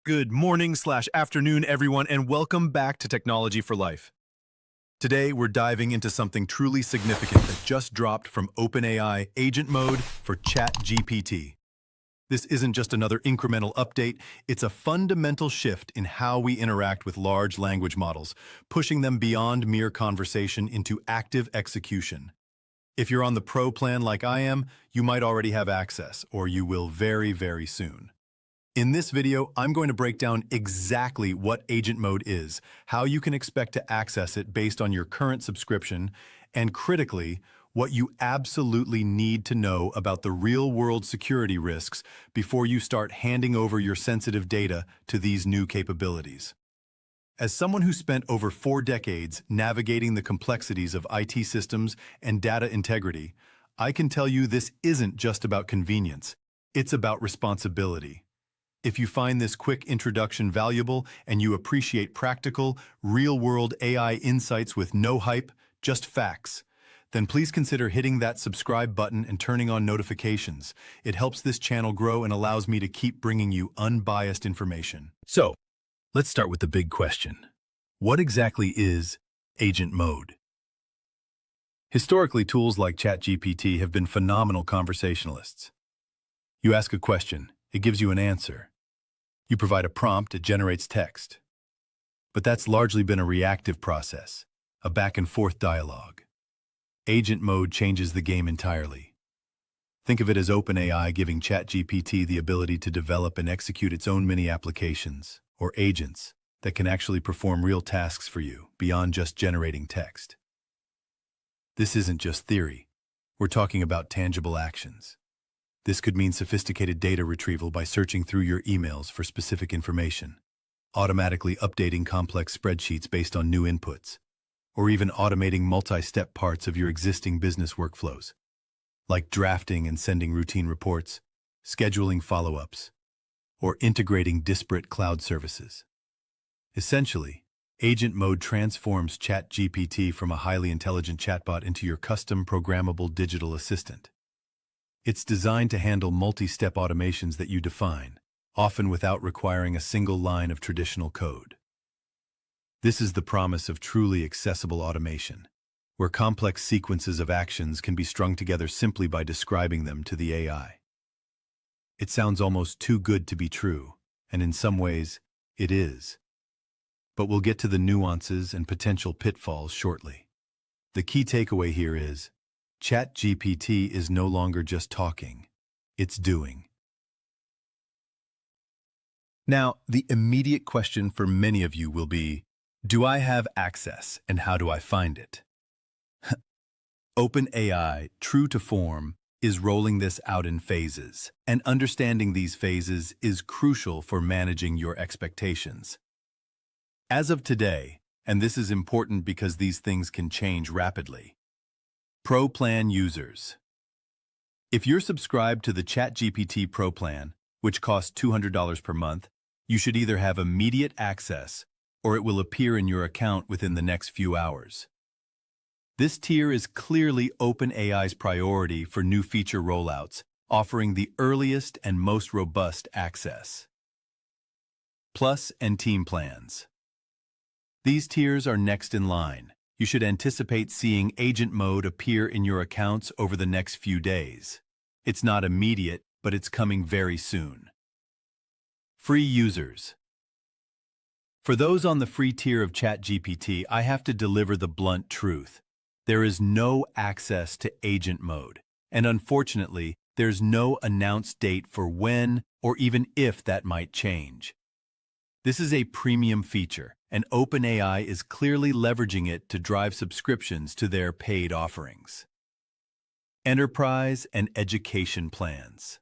Good morning/afternoon, everyone, and welcome back to Technology for Life. Today, we're diving into something truly significant that just dropped from OpenAI Agent Mode for ChatGPT. This isn't just another incremental update, it's a fundamental shift in how we interact with large language models, pushing them beyond mere conversation into active execution. If you're on the Pro plan like I am, you might already have access, or you will very, very soon. In this video, I'm going to break down exactly what Agent Mode is, how you can expect to access it based on your current subscription, and critically, what you absolutely need to know about the real-world security risks before you start handing over your sensitive data to these new capabilities. As someone who spent over 4 decades navigating the complexities of IT systems and data integrity, I can tell you this isn't just about convenience, it's about responsibility. If you find this quick introduction valuable and you appreciate practical, real-world AI insights with no hype, just facts, then please consider hitting that subscribe button and turning on notifications. It helps this channel grow and allows me to keep bringing you unbiased information. So, let's start with the big question. What exactly is Agent Mode? Historically, tools like ChatGPT have been phenomenal conversationalists. You ask a question, it gives you an answer. You provide a prompt, it generates text. But that's largely been a reactive process, a back-and-forth dialogue. Agent Mode changes the game entirely. Think of it as OpenAI giving ChatGPT the ability to develop and execute its own mini-applications, or agents, that can actually perform real tasks for you, beyond just generating text. This isn't just theory. We're talking about tangible actions. This could mean sophisticated data retrieval by searching through your emails for specific information, automatically updating complex spreadsheets based on new inputs, or even automating multi-step parts of your existing business workflows, like drafting and sending routine reports, scheduling follow-ups, or integrating disparate cloud services. Essentially, Agent Mode transforms ChatGPT from a highly intelligent chatbot into your custom programmable digital assistant. It's designed to handle multi-step automations that you define, often without requiring a single line of traditional code. This is the promise of truly accessible automation, where complex sequences of actions can be strung together simply by describing them to the AI. It sounds almost too good to be true, and in some ways, it is. But we'll get to the nuances and potential pitfalls shortly. The key takeaway here is, ChatGPT is no longer just talking, it's doing. Now, the immediate question for many of you will be, do I have access and how do I find it? OpenAI, true to form, is rolling this out in phases, and understanding these phases is crucial for managing your expectations. As of today, and this is important because these things can change rapidly, Pro Plan users. If you're subscribed to the ChatGPT Pro Plan, which costs $200 per month, you should either have immediate access or it will appear in your account within the next few hours. This tier is clearly OpenAI's priority for new feature rollouts, offering the earliest and most robust access. Plus and Team Plans. These tiers are next in line. You should anticipate seeing Agent Mode appear in your accounts over the next few days. It's not immediate, but it's coming very soon. Free users. For those on the free tier of ChatGPT, I have to deliver the blunt truth. There is no access to Agent Mode, and unfortunately, there's no announced date for when or even if that might change. This is a premium feature, and OpenAI is clearly leveraging it to drive subscriptions to their paid offerings. Enterprise and education plans.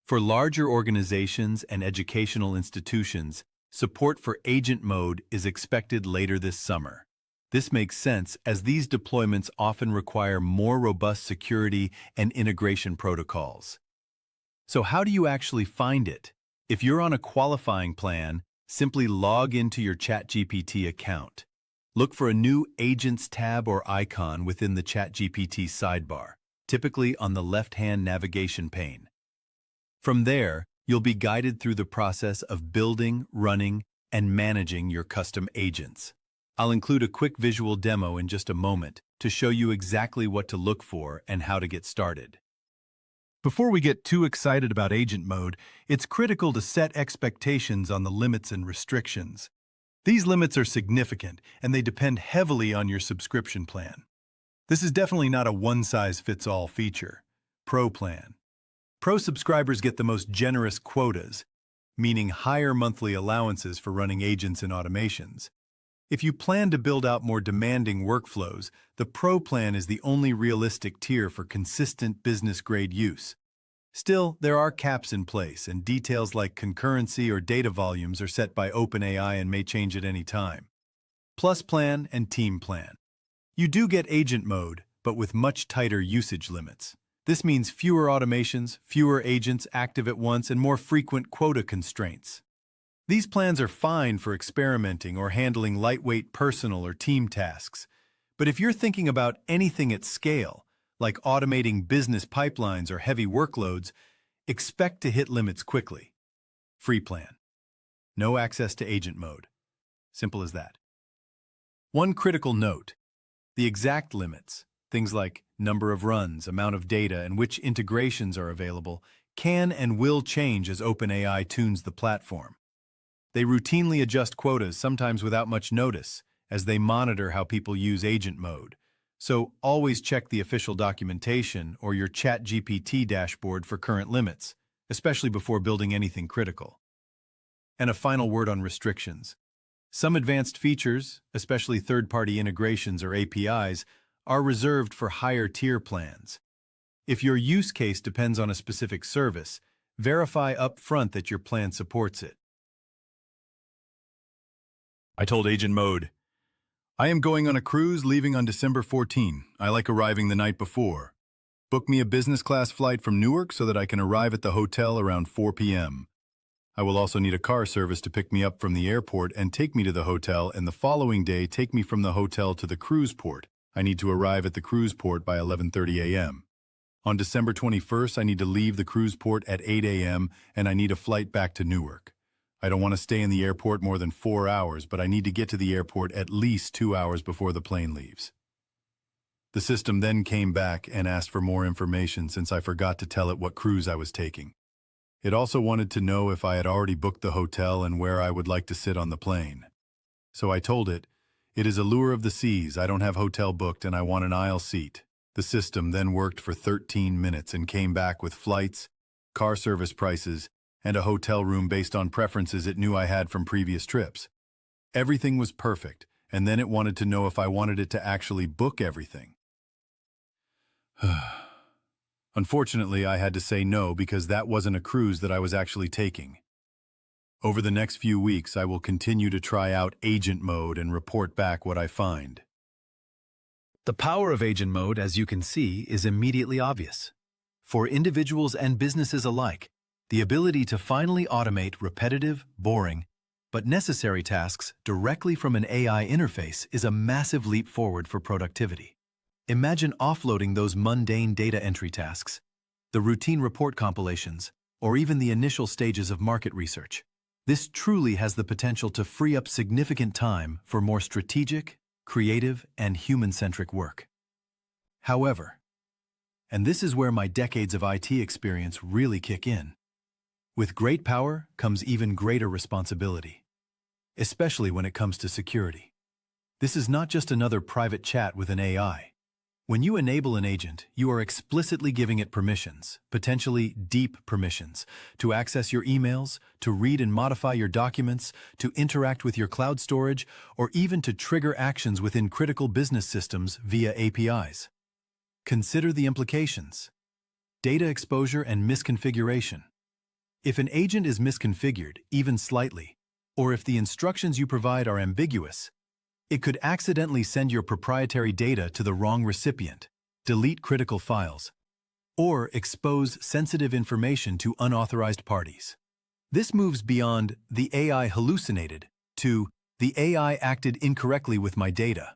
For larger organizations and educational institutions, support for Agent Mode is expected later this summer. This makes sense as these deployments often require more robust security and integration protocols. So how do you actually find it? If you're on a qualifying plan, simply log into your ChatGPT account. Look for a new Agents tab or icon within the ChatGPT sidebar, typically on the left-hand navigation pane. From there, You'll be guided through the process of building, running, and managing your custom agents. I'll include a quick visual demo in just a moment to show you exactly what to look for and how to get started. Before we get too excited about agent mode, it's critical to set expectations on the limits and restrictions. These limits are significant, and they depend heavily on your subscription plan. This is definitely not a one-size-fits-all feature. Pro plan. Pro subscribers get the most generous quotas, meaning higher monthly allowances for running agents and automations. If you plan to build out more demanding workflows, the Pro plan is the only realistic tier for consistent business-grade use. Still, there are caps in place, and details like concurrency or data volumes are set by OpenAI and may change at any time. Plus plan and team plan. You do get agent mode, but with much tighter usage limits. This means fewer automations, fewer agents active at once, and more frequent quota constraints. These plans are fine for experimenting or handling lightweight personal or team tasks. But if you're thinking about anything at scale, like automating business pipelines or heavy workloads, expect to hit limits quickly. Free plan. No access to agent mode. Simple as that. One critical note: the exact limits, things like number of runs, amount of data, and which integrations are available, can and will change as OpenAI tunes the platform. They routinely adjust quotas, sometimes without much notice, as they monitor how people use agent mode. So always check the official documentation or your ChatGPT dashboard for current limits, especially before building anything critical. And a final word on restrictions. Some advanced features, especially third-party integrations or APIs, are reserved for higher-tier plans. If your use case depends on a specific service, verify upfront that your plan supports it. I told Agent Mode, I am going on a cruise leaving on December 14. I like arriving the night before. Book me a business class flight from Newark so that I can arrive at the hotel around 4 p.m. I will also need a car service to pick me up from the airport and take me to the hotel, and the following day take me from the hotel to the cruise port. I need to arrive at the cruise port by 11:30 a.m. On December 21st, I need to leave the cruise port at 8 a.m. and I need a flight back to Newark. I don't want to stay in the airport more than 4 hours, but I need to get to the airport at least 2 hours before the plane leaves. The system then came back and asked for more information since I forgot to tell it what cruise I was taking. It also wanted to know if I had already booked the hotel and where I would like to sit on the plane. So I told it, it is Allure of the Seas, I don't have hotel booked and I want an aisle seat. The system then worked for 13 minutes and came back with flights, car service prices, and a hotel room based on preferences it knew I had from previous trips. Everything was perfect, and then it wanted to know if I wanted it to actually book everything. Unfortunately, I had to say no because that wasn't a cruise that I was actually taking. Over the next few weeks, I will continue to try out agent mode and report back what I find. The power of agent mode, as you can see, is immediately obvious. For individuals and businesses alike, the ability to finally automate repetitive, boring, but necessary tasks directly from an AI interface is a massive leap forward for productivity. Imagine offloading those mundane data entry tasks, the routine report compilations, or even the initial stages of market research. This truly has the potential to free up significant time for more strategic, creative, and human-centric work. However, and this is where my decades of IT experience really kick in, with great power comes even greater responsibility, especially when it comes to security. This is not just another private chat with an AI. When you enable an agent, you are explicitly giving it permissions, potentially deep permissions, to access your emails, to read and modify your documents, to interact with your cloud storage, or even to trigger actions within critical business systems via APIs. Consider the implications: data exposure and misconfiguration. If an agent is misconfigured, even slightly, or if the instructions you provide are ambiguous, it could accidentally send your proprietary data to the wrong recipient, delete critical files, or expose sensitive information to unauthorized parties. This moves beyond "the AI hallucinated" to "the AI acted incorrectly with my data."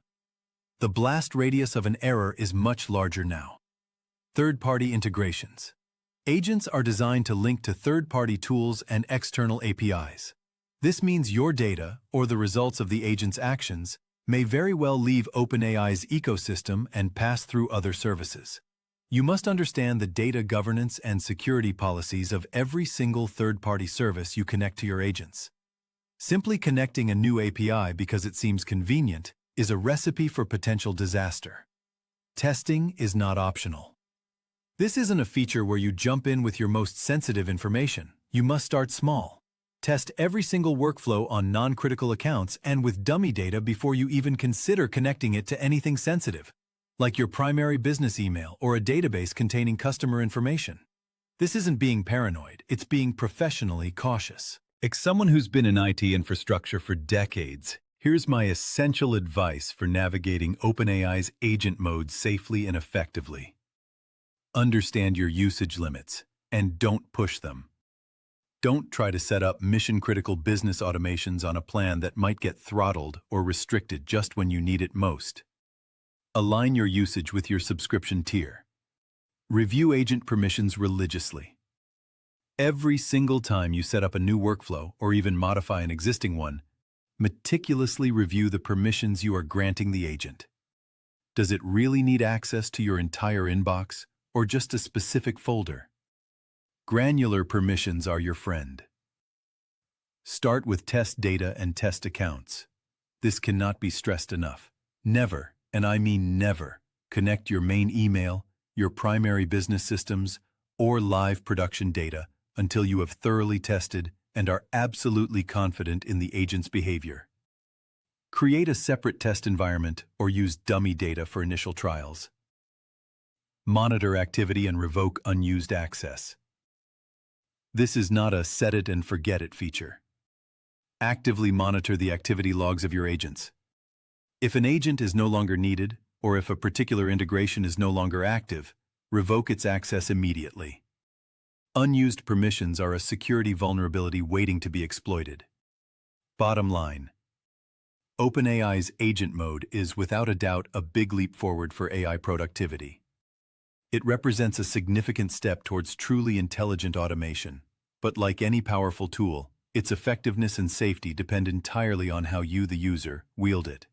The blast radius of an error is much larger now. Third-party integrations. Agents are designed to link to third-party tools and external APIs. This means your data, or the results of the agent's actions, may very well leave OpenAI's ecosystem and pass through other services. You must understand the data governance and security policies of every single third-party service you connect to your agents. Simply connecting a new API because it seems convenient is a recipe for potential disaster. Testing is not optional. This isn't a feature where you jump in with your most sensitive information. You must start small. Test every single workflow on non-critical accounts and with dummy data before you even consider connecting it to anything sensitive, like your primary business email or a database containing customer information. This isn't being paranoid, it's being professionally cautious. As someone who's been in IT infrastructure for decades, here's my essential advice for navigating OpenAI's agent mode safely and effectively. Understand your usage limits, and don't push them. Don't try to set up mission-critical business automations on a plan that might get throttled or restricted just when you need it most. Align your usage with your subscription tier. Review agent permissions religiously. Every single time you set up a new workflow or even modify an existing one, meticulously review the permissions you are granting the agent. Does it really need access to your entire inbox, or just a specific folder? Granular permissions are your friend. Start with test data and test accounts. This cannot be stressed enough. Never, and I mean never, connect your main email, your primary business systems, or live production data until you have thoroughly tested and are absolutely confident in the agent's behavior. Create a separate test environment or use dummy data for initial trials. Monitor activity and revoke unused access. This is not a set it and forget it feature. Actively monitor the activity logs of your agents. If an agent is no longer needed, or if a particular integration is no longer active, revoke its access immediately. Unused permissions are a security vulnerability waiting to be exploited. Bottom line: OpenAI's agent mode is without a doubt a big leap forward for AI productivity. It represents a significant step towards truly intelligent automation, but like any powerful tool, its effectiveness and safety depend entirely on how you, the user, wield it.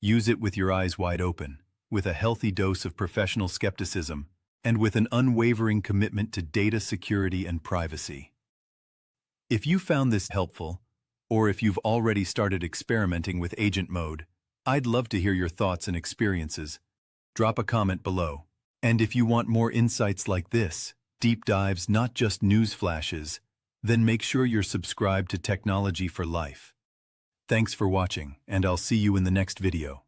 Use it with your eyes wide open, with a healthy dose of professional skepticism, and with an unwavering commitment to data security and privacy. If you found this helpful, or if you've already started experimenting with agent mode, I'd love to hear your thoughts and experiences. Drop a comment below. And if you want more insights like this, deep dives, not just news flashes, then make sure you're subscribed to Technology for Life. Thanks for watching, and I'll see you in the next video.